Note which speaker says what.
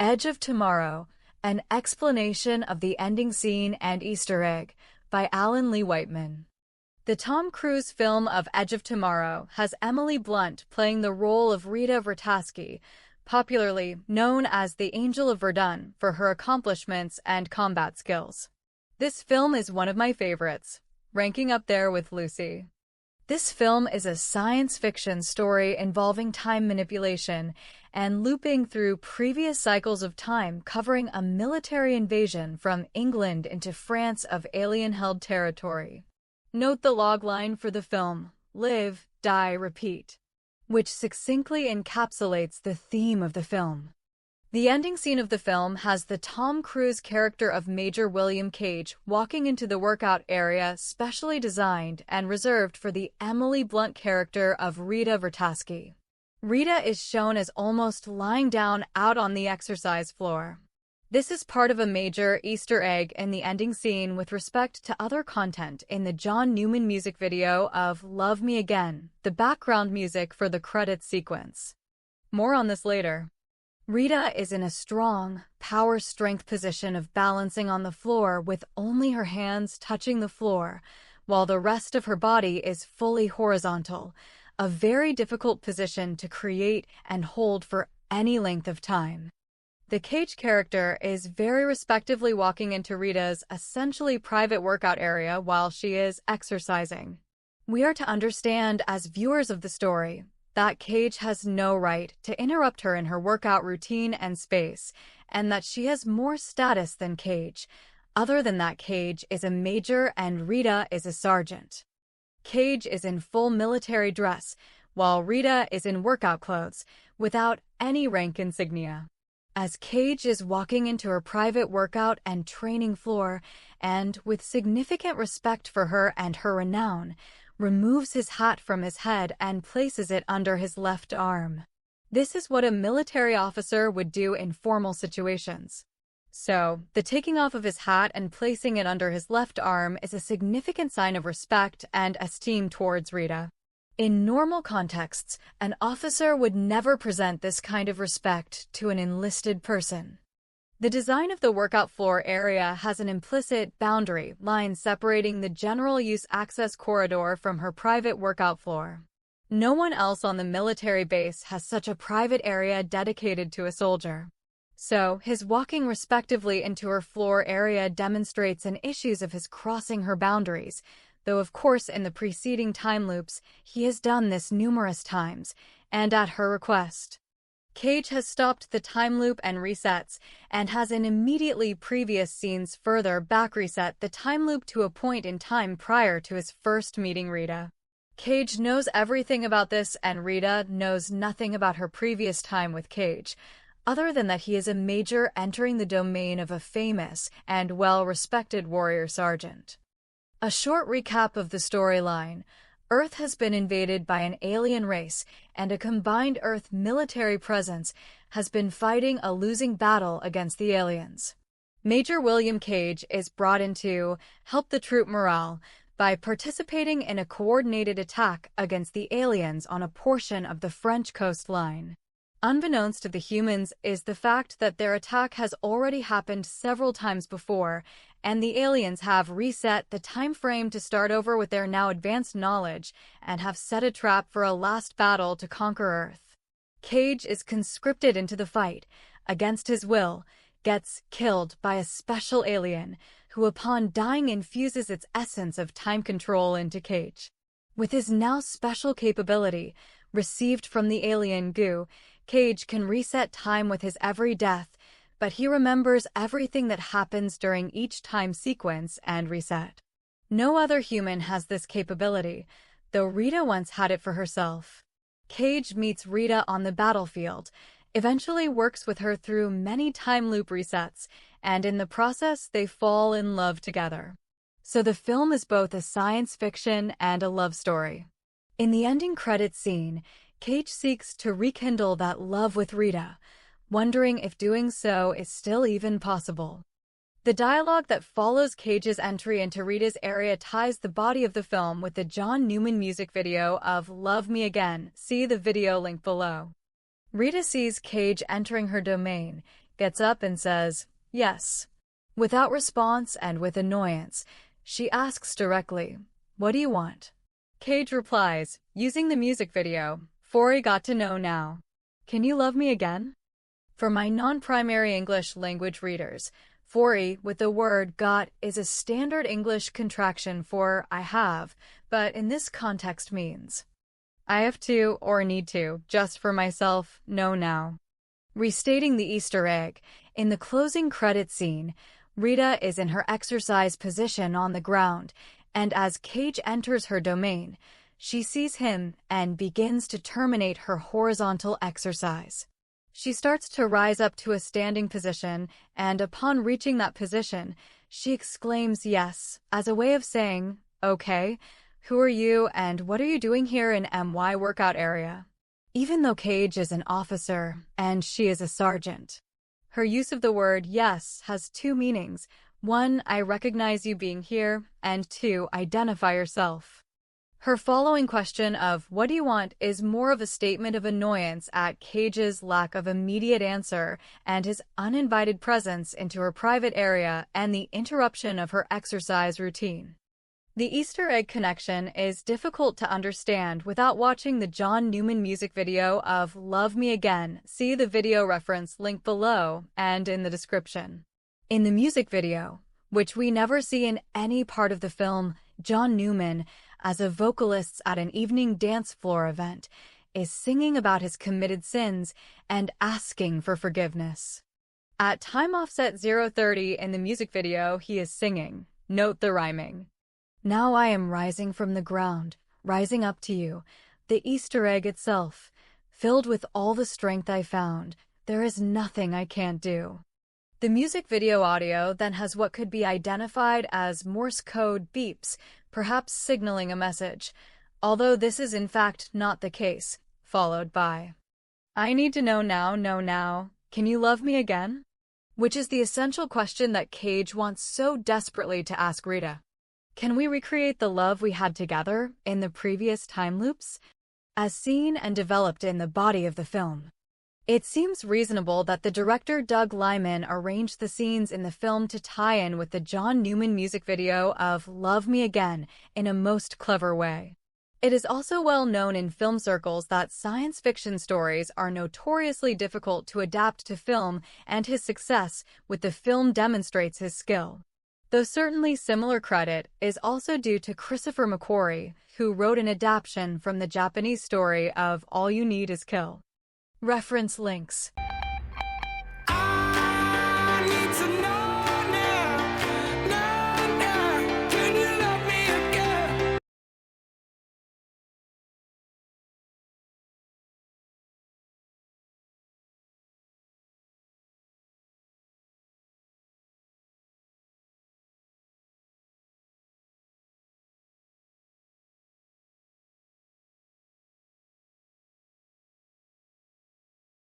Speaker 1: Edge of Tomorrow, An Explanation of the Ending Scene and Easter Egg by Alan Lee Whiteman. The Tom Cruise film of Edge of Tomorrow has Emily Blunt playing the role of Rita Vertasky, popularly known as the Angel of Verdun for her accomplishments and combat skills. This film is one of my favorites, ranking up there with Lucy. This film is a science fiction story involving time manipulation and looping through previous cycles of time, covering a military invasion from England into France of alien-held territory. Note the logline for the film, Live, Die, Repeat, which succinctly encapsulates the theme of the film. The ending scene of the film has the Tom Cruise character of Major William Cage walking into the workout area specially designed and reserved for the Emily Blunt character of Rita Vertasky. Rita is shown as almost lying down out on the exercise floor. This is part of a major Easter egg in the ending scene with respect to other content in the John Newman music video of Love Me Again, the background music for the credits sequence. More on this later. Rita is in a strong, power-strength position of balancing on the floor with only her hands touching the floor, while the rest of her body is fully horizontal, a very difficult position to create and hold for any length of time. The Cage character is very respectively walking into Rita's essentially private workout area while she is exercising. We are to understand as viewers of the story that Cage has no right to interrupt her in her workout routine and space, and that she has more status than Cage, other than that Cage is a major and Rita is a sergeant. Cage is in full military dress, while Rita is in workout clothes, without any rank insignia. As Cage is walking into her private workout and training floor, and with significant respect for her and her renown, removes his hat from his head and places it under his left arm. This is what a military officer would do in formal situations. So, the taking off of his hat and placing it under his left arm is a significant sign of respect and esteem towards Rita. In normal contexts, an officer would never present this kind of respect to an enlisted person. The design of the workout floor area has an implicit boundary line separating the general use access corridor from her private workout floor. No one else on the military base has such a private area dedicated to a soldier. So, his walking respectively into her floor area demonstrates an issues of his crossing her boundaries, though of course in the preceding time loops he has done this numerous times, and at her request. Cage has stopped the time loop and resets, and has in immediately previous scenes further back reset the time loop to a point in time prior to his first meeting Rita. Cage knows everything about this, and Rita knows nothing about her previous time with Cage, other than that he is a major entering the domain of a famous and well-respected warrior sergeant. A short recap of the storyline. Earth has been invaded by an alien race, and a combined Earth military presence has been fighting a losing battle against the aliens. Major William Cage is brought in to help the troop morale by participating in a coordinated attack against the aliens on a portion of the French coastline. Unbeknownst to the humans is the fact that their attack has already happened several times before, and the aliens have reset the time frame to start over with their now advanced knowledge and have set a trap for a last battle to conquer Earth. Cage is conscripted into the fight, against his will, gets killed by a special alien, who upon dying infuses its essence of time control into Cage. With his now special capability, received from the alien goo, Cage can reset time with his every death, but he remembers everything that happens during each time sequence and reset. No other human has this capability, though Rita once had it for herself. Cage meets Rita on the battlefield, eventually works with her through many time loop resets, and in the process they fall in love together. So the film is both a science fiction and a love story. In the ending credits scene, Cage seeks to rekindle that love with Rita, wondering if doing so is still even possible. The dialogue that follows Cage's entry into Rita's area ties the body of the film with the John Newman music video of Love Me Again. See the video link below. Rita sees Cage entering her domain, gets up and says, "Yes." Without response and with annoyance, she asks directly, "What do you want?" Cage replies, using the music video, "Fori got to know now. Can you love me again?" For my non-primary English language readers, "Fori" with the word got is a standard English contraction for I have, but in this context means I have to or need to, just for myself, know now. Restating the Easter egg, in the closing credits scene, Rita is in her exercise position on the ground, and as Cage enters her domain, she sees him and begins to terminate her horizontal exercise. She starts to rise up to a standing position, and upon reaching that position, she exclaims yes, as a way of saying, "Okay, who are you and what are you doing here in MY workout area?" Even though Cage is an officer and she is a sergeant. Her use of the word yes has two meanings. One, I recognize you being here, and two, identify yourself. Her following question of what do you want is more of a statement of annoyance at Cage's lack of immediate answer and his uninvited presence into her private area and the interruption of her exercise routine. The Easter egg connection is difficult to understand without watching the John Newman music video of Love Me Again. See the video reference link below and in the description. In the music video, which we never see in any part of the film, John Newman, as a vocalist at an evening dance floor event, is singing about his committed sins and asking for forgiveness. At time offset 0:30 in the music video, he is singing, note the rhyming, "Now I am rising from the ground, rising up to you, the Easter egg itself, filled with all the strength I found, there is nothing I can't do." The music video audio then has what could be identified as Morse code beeps, perhaps signaling a message, although this is in fact not the case, followed by, "I need to know now, can you love me again?" Which is the essential question that Cage wants so desperately to ask Rita. Can we recreate the love we had together in the previous time loops, as seen and developed in the body of the film? It seems reasonable that the director Doug Liman arranged the scenes in the film to tie in with the John Newman music video of Love Me Again in a most clever way. It is also well known in film circles that science fiction stories are notoriously difficult to adapt to film, and his success with the film demonstrates his skill. Though certainly similar credit is also due to Christopher McQuarrie, who wrote an adaptation from the Japanese story of All You Need Is Kill. Reference links.